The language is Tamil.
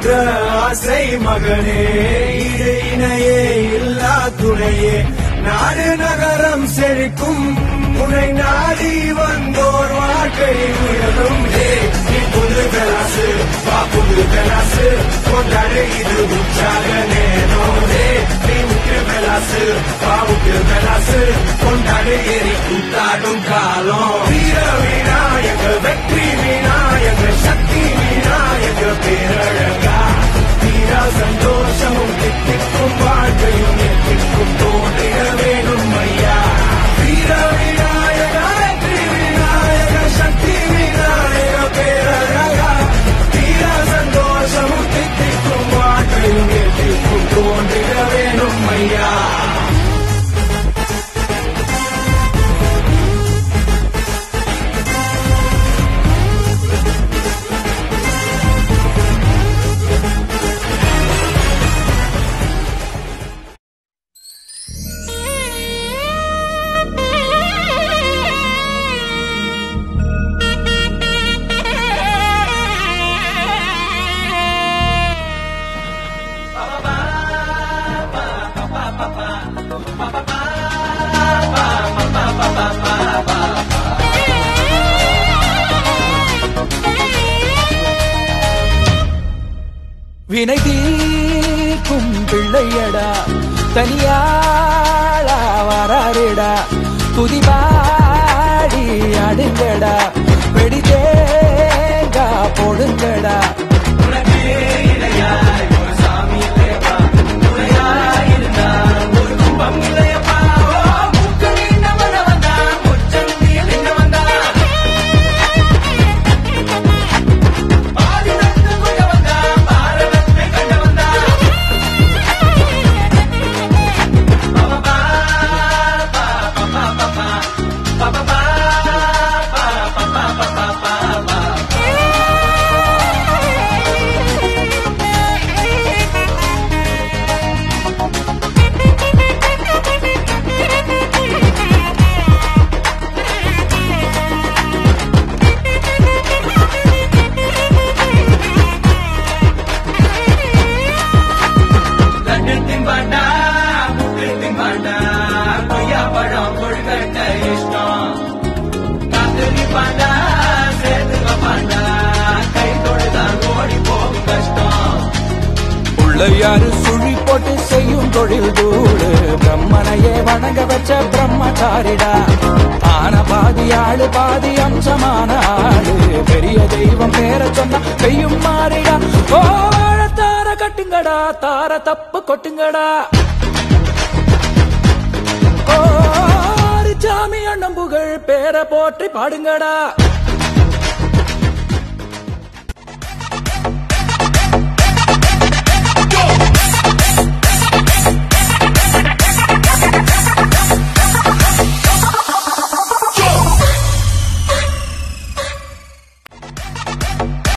பெற்ற ஆசை மகனே, இடு இணையே இல்லா துணையே, நாடு நகரம் செழிக்கும் உனை நாடி வந்தோர் வாழ்க்கை உயரும். நீ புது பெலாசு வா புது பெலாசு கொண்டாடு இது உற்சாக நேரம். நீ முக்கிய பெலாசு வா முக்கிய பெலாசு கொண்டாடு எரி கூத்தாடும் காலம். வீர விநாயக வெற்றி விநாயக சக்தி விநாயக பேரழகா, வீரா சந்தோஷமும் தித்திக்கும் வாழ்க்கையும் எத்திக்கும் தோன்றிட வேணும் ஐயா. வீர விநாயக வெற்றி விநாயக சக்தி விநாயக பேரழகா, வீரா சந்தோஷமும் தித்திக்கும் வாழ்க்கையும் எத்திக்கும் தோன்றிட வேணும் ஐயா. வினை தீர்க்கும் பிள்ளையடா, தனியாளா வராருடா, துதிபாடி அடுங்கடா, வெடி தேங்கா போடுங்கடா. யாரு சுழி போட்டு செய்யும் தொழில் தூடு, பிரம்மனையே வணங்க வச்ச பிரம்மச்சாரிடா. ஆன பாதி ஆளு பாதி அம்சமான ஆளு, பெரிய தெய்வம் பேர சொன்னா பெய்யும் மாறிடா. ஓ தார கட்டுங்கடா, தார தப்பு கொட்டுங்கடா. ஓ சாமி அண்ணன் புகழ் பேர போற்றி பாடுங்கடா.